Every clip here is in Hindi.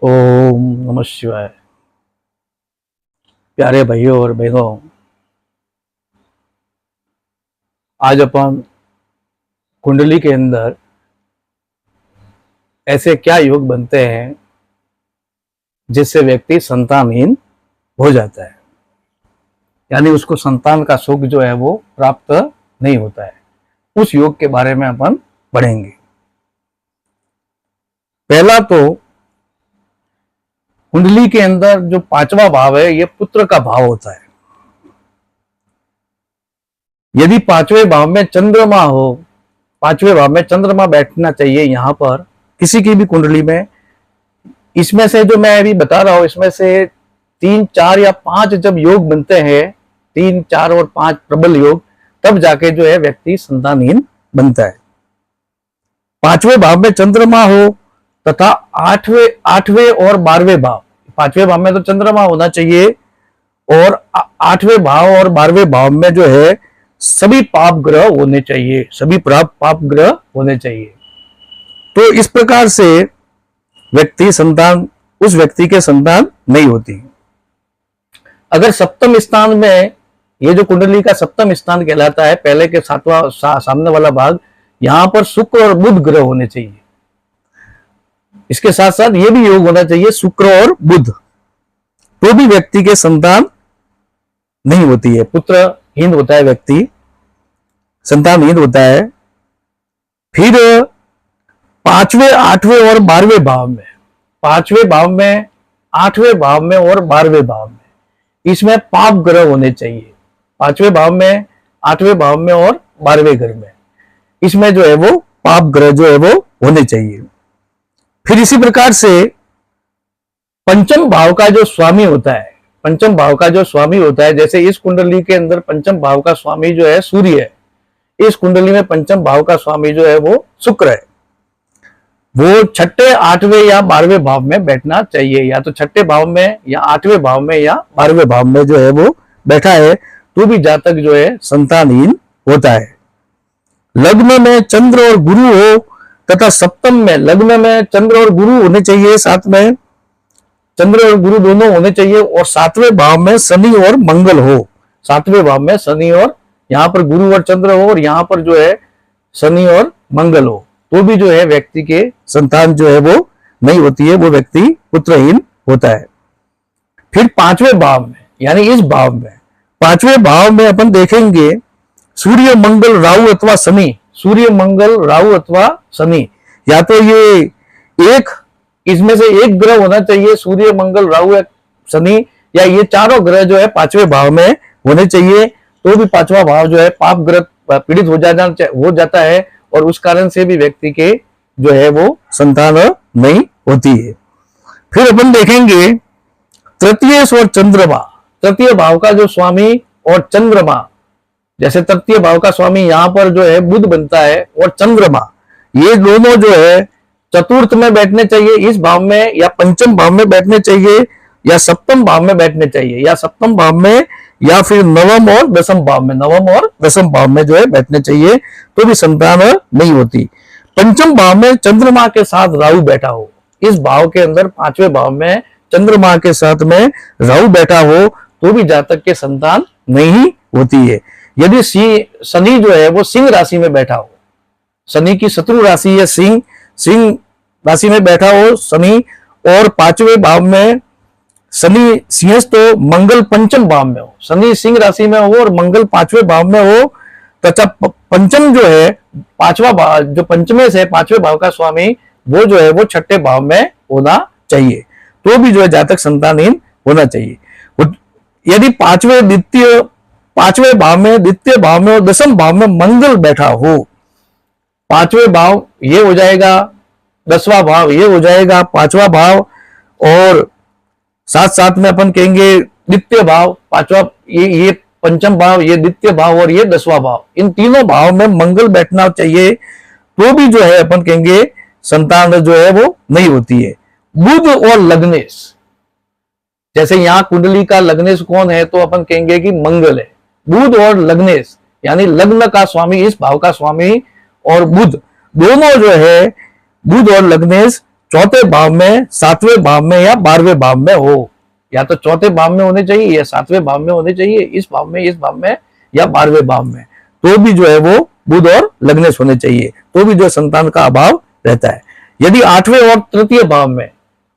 ओम नमः शिवाय। प्यारे भाइयों और बहनों, आज अपन कुंडली के अंदर ऐसे क्या योग बनते हैं जिससे व्यक्ति संतानहीन हो जाता है, यानी उसको संतान का सुख जो है वो प्राप्त नहीं होता है। उस योग के बारे में अपन पढ़ेंगे। पहला तो कुंडली के अंदर जो पांचवा भाव है ये पुत्र का भाव होता है। यदि पांचवें भाव में चंद्रमा हो, पांचवें भाव में चंद्रमा बैठना चाहिए यहां पर किसी की भी कुंडली में। इसमें से जो मैं अभी बता रहा हूं, इसमें से 3, 4 या 5 जब योग बनते हैं, 3, 4 और 5 प्रबल योग, तब जाके जो है व्यक्ति संतानहीन बनता है। पांचवें भाव में चंद्रमा हो तथा आठवें और 12वें भाव, पांचवें भाव में तो चंद्रमा होना चाहिए और 8वें भाव और 12वें भाव में जो है सभी पाप ग्रह होने चाहिए, सभी पाप ग्रह होने चाहिए। तो इस प्रकार से उस व्यक्ति के संतान नहीं होती। अगर सप्तम स्थान में, ये जो कुंडली का सप्तम स्थान कहलाता है, पहले के सामने वाला भाग, यहां पर शुक्र और बुध ग्रह होने चाहिए। इसके साथ साथ ये भी योग होना चाहिए शुक्र और बुध, तो भी व्यक्ति के संतान नहीं होती है, पुत्रहीन होता है व्यक्ति, संतानहीन होता है। फिर 5वें, 8वें और 12वें भाव में, 5वें भाव में, 8वें भाव में और 12वें भाव में, इसमें पाप ग्रह होने चाहिए। 5वें भाव में, 8वें भाव में और 12वें घर में, इसमें जो है वो पाप ग्रह जो है वो होने चाहिए। फिर इसी प्रकार से पंचम भाव का जो स्वामी होता है, पंचम भाव का जो स्वामी होता है, जैसे इस कुंडली के अंदर पंचम भाव का स्वामी जो है सूर्य है, इस कुंडली में पंचम भाव का स्वामी जो है वो शुक्र है। वो छठे, 8वें या 12वें भाव में बैठना चाहिए, या तो छठे भाव में या 8वें भाव में या 12वें भाव में जो है वो बैठा है, तो भी जातक जो है संतानहीन होता है। लग्न में चंद्र और गुरु हो तथा सप्तम में, लग्न में चंद्र और गुरु होने चाहिए, साथ में चंद्र और गुरु दोनों होने चाहिए, और 7वें भाव में शनि और मंगल हो, 7वें भाव में शनि और यहां पर गुरु और चंद्र हो, और यहां पर जो है शनि और मंगल हो, तो भी जो है व्यक्ति के संतान जो है वो नहीं होती है, वो व्यक्ति पुत्रहीन होता है। फिर 5वें भाव में, यानी इस भाव में, 5वें भाव में अपन देखेंगे सूर्य, मंगल, राहु अथवा शनि, सूर्य, मंगल, राहु अथवा शनि, या तो ये इसमें से एक ग्रह होना चाहिए, सूर्य, मंगल, राहु, शनि, या ये चारों ग्रह जो है 5वें भाव में होने चाहिए, तो भी 5वां भाव जो है पाप ग्रह पीड़ित हो जाता है, और उस कारण से भी व्यक्ति के जो है वो संतान नहीं होती है। फिर अपन देखेंगे तृतीय और चंद्रमा, तृतीय भाव का जो स्वामी और चंद्रमा, जैसे तृतीय भाव का स्वामी यहां पर जो है बुध बनता है, और चंद्रमा, ये दोनों जो है चतुर्थ में बैठने चाहिए, इस भाव में, या पंचम भाव में बैठने चाहिए, या सप्तम भाव में बैठने चाहिए, या सप्तम भाव में, या फिर नवम और दसम भाव में, नवम और दसम भाव में जो है बैठने चाहिए, तो भी संतान नहीं होती। पंचम भाव में चंद्रमा के साथ राहु बैठा हो, इस भाव के अंदर 5वें भाव में चंद्रमा के साथ में राहु बैठा हो, तो भी जातक के संतान नहीं होती है। यदि शनि जो है वो सिंह राशि में बैठा हो, शनि की शत्रु राशि है सिंह राशि में बैठा हो शनि, और 5वें भाव में शनि सिंह, तो मंगल पंचम भाव में हो, शनि सिंह राशि में हो और मंगल 5वें भाव में हो, तथा पंचम जो है 5वां भाव, जो पंचमे से 5वें भाव का स्वामी, वो जो है वो छठे भाव में होना चाहिए, तो भी जो है जातक संतानहीन होना चाहिए। यदि 5वें भाव में, द्वितीय भाव में और दसम भाव में मंगल बैठा हो, 5वें भाव ये हो जाएगा, 10वां भाव ये हो जाएगा, 5वां भाव, और साथ साथ में अपन कहेंगे द्वितीय भाव, 5वां, ये पंचम भाव, ये द्वितीय भाव, और ये 10वां भाव, इन तीनों भाव में मंगल बैठना चाहिए, तो भी जो है अपन कहेंगे संतान जो है वो नहीं होती है। बुध और लग्नेश, जैसे यहां कुंडली का लग्नेश कौन है, तो अपन कहेंगे कि मंगल है। बुध और लग्नेश, यानी लग्न का स्वामी, इस भाव का स्वामी और बुध, दोनों जो है बुध और लग्नेश चौथे भाव में, सातवें भाव में या 12वें भाव में हो, या तो चौथे भाव में होने चाहिए या सातवें भाव में होने चाहिए, इस भाव में, इस भाव में या 12वें भाव में, तो भी जो है वो बुध और लग्नेश होने चाहिए, तो भी जो संतान का अभाव रहता है। यदि 8वें और तृतीय भाव में,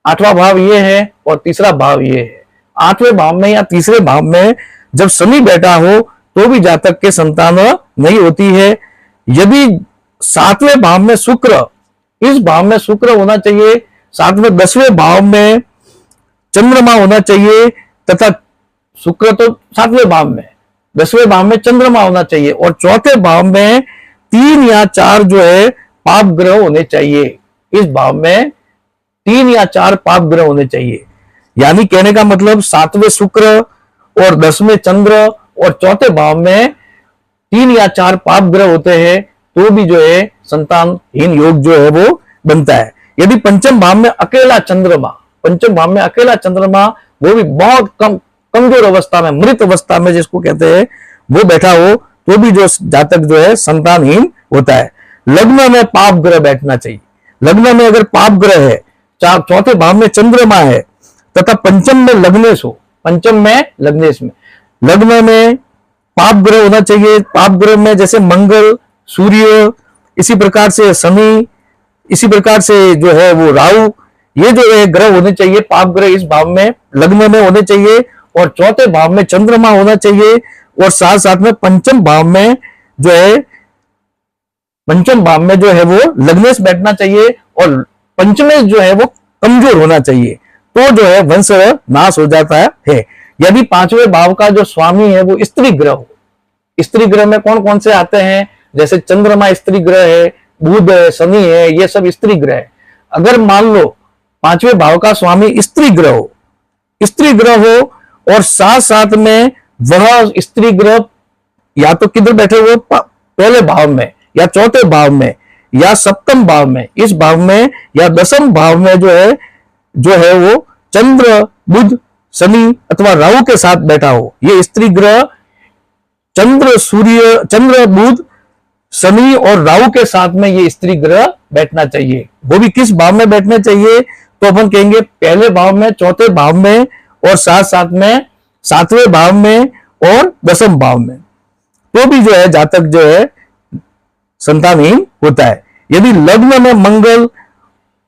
8वां भाव ये है और तीसरा भाव ये है, 8वें भाव में या तीसरे भाव में जब शनि बैठा हो तो भी जातक के संतान नहीं होती है। यदि 7वें भाव में शुक्र, इस भाव में शुक्र होना चाहिए, 7वें 10वें भाव में चंद्रमा होना चाहिए, तथा शुक्र तो 7वें भाव में, 10वें भाव में चंद्रमा होना चाहिए, और चौथे भाव में 3 या 4 जो है पाप ग्रह होने चाहिए। इस भाव में 3 या 4 पाप ग्रह होने चाहिए। यानी कहने का मतलब 7वें शुक्र और 10वें चंद्र और चौथे भाव में 3 या 4 पाप ग्रह होते हैं, तो भी जो है संतानहीन योग जो है वो बनता है। यदि पंचम भाव में अकेला चंद्रमा, पंचम भाव में अकेला चंद्रमा, वो भी बहुत कमजोर अवस्था में, मृत अवस्था में जिसको कहते हैं, वो बैठा हो, तो भी जो जातक जो है संतानहीन होता है। लग्न में पाप ग्रह बैठना चाहिए। लग्न में अगर पाप ग्रह है, चौथे भाव में चंद्रमा है तथा पंचम में लग्नेश हो, पंचम में लग्नेश में, लग्न में पाप ग्रह होना चाहिए। पाप ग्रह में जैसे मंगल, सूर्य, इसी प्रकार से शनि, इसी प्रकार से जो है वो राहु, ये जो है ग्रह होने चाहिए, पाप ग्रह इस भाव में लग्न में होने चाहिए, और चौथे भाव में चंद्रमा होना चाहिए, और साथ साथ में पंचम भाव में जो है, पंचम भाव में जो है वो लग्नेश बैठना चाहिए, और पंचमेश जो है वो कमजोर होना चाहिए, तो जो है वंश नाश हो जाता है। यदि 5वें भाव का जो स्वामी है वो स्त्री ग्रह हो, स्त्री ग्रह में कौन कौन से आते हैं, जैसे चंद्रमा स्त्री ग्रह है, बुध है, शनि है, ये सब स्त्री ग्रह है। अगर मान लो 5वें भाव का स्वामी स्त्री ग्रह हो, स्त्री ग्रह हो, और साथ साथ में वह स्त्री ग्रह या तो किधर बैठे हुए, पहले भाव में या चौथे भाव में या सप्तम भाव में, इस भाव में या दसम भाव में जो है वो चंद्र, बुध, शनि अथवा राहु के साथ बैठा हो, ये स्त्री ग्रह चंद्र, सूर्य, चंद्र, बुध, शनि और राहु के साथ में ये स्त्री ग्रह बैठना चाहिए। वो भी किस भाव में बैठने चाहिए, तो अपन कहेंगे पहले भाव में, चौथे भाव में, और साथ साथ में 7वें भाव में और दसम भाव में, तो भी जो है जातक जो है संतानहीन होता है। यदि लग्न में मंगल,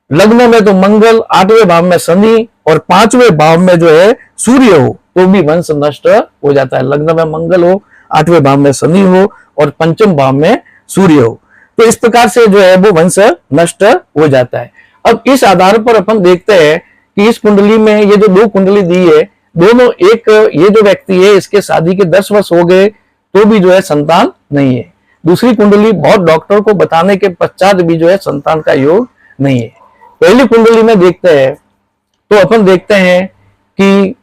लग्न में तो मंगल, 8वें भाव में शनि और 5वें भाव में जो है सूर्य हो, तो भी वंश नष्ट हो जाता है। लग्न में मंगल हो, 8वें भाव में शनि हो और पंचम भाव में सूर्य हो, तो इस प्रकार से जो है वो वंश नष्ट हो जाता है। अब इस आधार पर अपन देखते हैं कि इस कुंडली में ये जो 2 कुंडली दी है, दोनों, एक ये जो व्यक्ति है इसके शादी के 10 वर्ष हो गए तो भी जो है संतान नहीं है। दूसरी कुंडली बहुत डॉक्टर को बताने के पश्चात भी जो है संतान का योग नहीं है। पहली कुंडली में देखते हैं तो अपन देखते हैं कि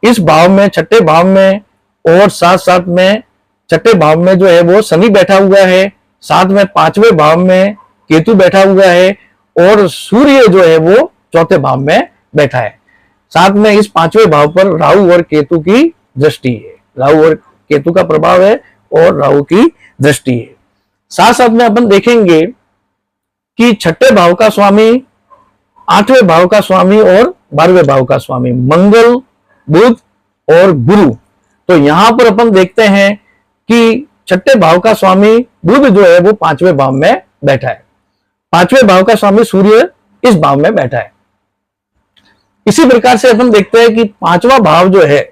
इस भाव में, छठे भाव में, और साथ साथ में छठे भाव में जो है वो शनि बैठा हुआ है, साथ में 5वें भाव में केतु बैठा हुआ है, और सूर्य जो है वो चौथे भाव में बैठा है। साथ में इस 5वें भाव पर राहु और केतु की दृष्टि है, राहु और केतु का प्रभाव है और राहु की दृष्टि है। साथ साथ में अपन देखेंगे कि छठे भाव का स्वामी, 8वें भाव का स्वामी और 12वें भाव का स्वामी मंगल, बुध और गुरु। तो यहां पर अपन देखते हैं कि छठे भाव का स्वामी बुध जो है वो 5वें भाव में बैठा है, 5वें भाव का स्वामी सूर्य इस भाव में बैठा है। इसी प्रकार से अपन देखते हैं कि 5वां भाव जो है,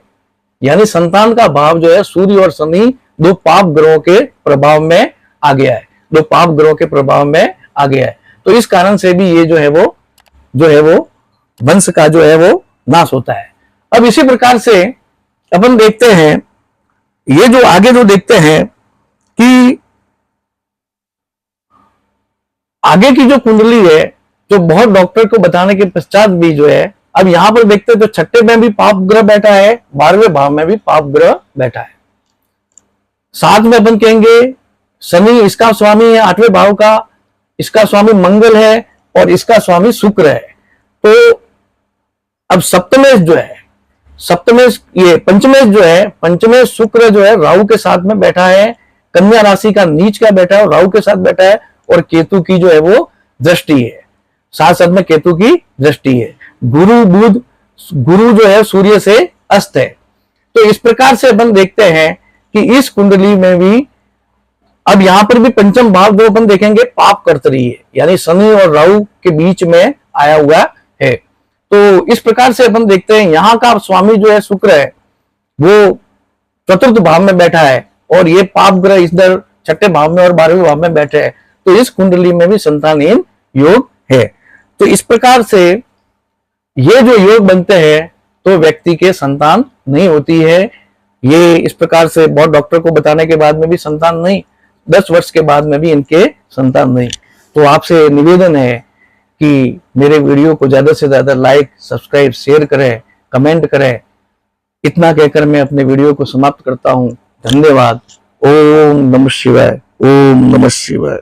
यानी संतान का भाव जो है, सूर्य और शनि 2 पाप ग्रहों के प्रभाव में आ गया है, 2 पाप ग्रहों के प्रभाव में आ गया है। तो इस कारण से भी ये जो है वो वंश का जो है वो नाश होता है। अब इसी प्रकार से अपन देखते हैं, ये जो आगे जो देखते हैं कि आगे की जो कुंडली है, जो बहुत डॉक्टर को बताने के पश्चात भी जो है, अब यहां पर देखते हैं तो छठे में भी पाप ग्रह बैठा है, 12वें भाव में भी पाप ग्रह बैठा है। साथ में अपन कहेंगे शनि इसका स्वामी है 8वें भाव का, इसका स्वामी मंगल है और इसका स्वामी शुक्र है। तो अब सप्तमेश जो है, सप्तमेश ये पंचमेश जो है, पंचमेश शुक्र जो है राहु के साथ में बैठा है, कन्या राशि का नीच का बैठा है और राहु के साथ बैठा है, और केतु की जो है वो दृष्टि है। साथ साथ में केतु की दृष्टि है। गुरु जो है सूर्य से अस्त है। तो इस प्रकार से अपन देखते हैं कि इस कुंडली में भी अब यहां पर भी पंचम भाव जो अपन देखेंगे पाप कर्तरी है, यानी शनि और राहु के बीच में आया हुआ है। तो इस प्रकार से अपन देखते हैं यहाँ का स्वामी जो है शुक्र है वो चतुर्थ भाव में बैठा है और ये पाप ग्रह इधर छठे भाव में और 12वें भाव में बैठे हैं। तो इस कुंडली में भी संतानहीन योग है। तो इस प्रकार से ये जो योग बनते हैं तो व्यक्ति के संतान नहीं होती है। ये इस प्रकार से बहुत डॉक्टर को बताने के बाद में भी संतान नहीं, 10 वर्ष के बाद में भी इनके संतान नहीं। तो आपसे निवेदन है कि मेरे वीडियो को ज्यादा से ज्यादा लाइक, सब्सक्राइब, शेयर करें, कमेंट करें। इतना कहकर मैं अपने वीडियो को समाप्त करता हूं। धन्यवाद। ओम नमः शिवाय। ओम नमः शिवाय।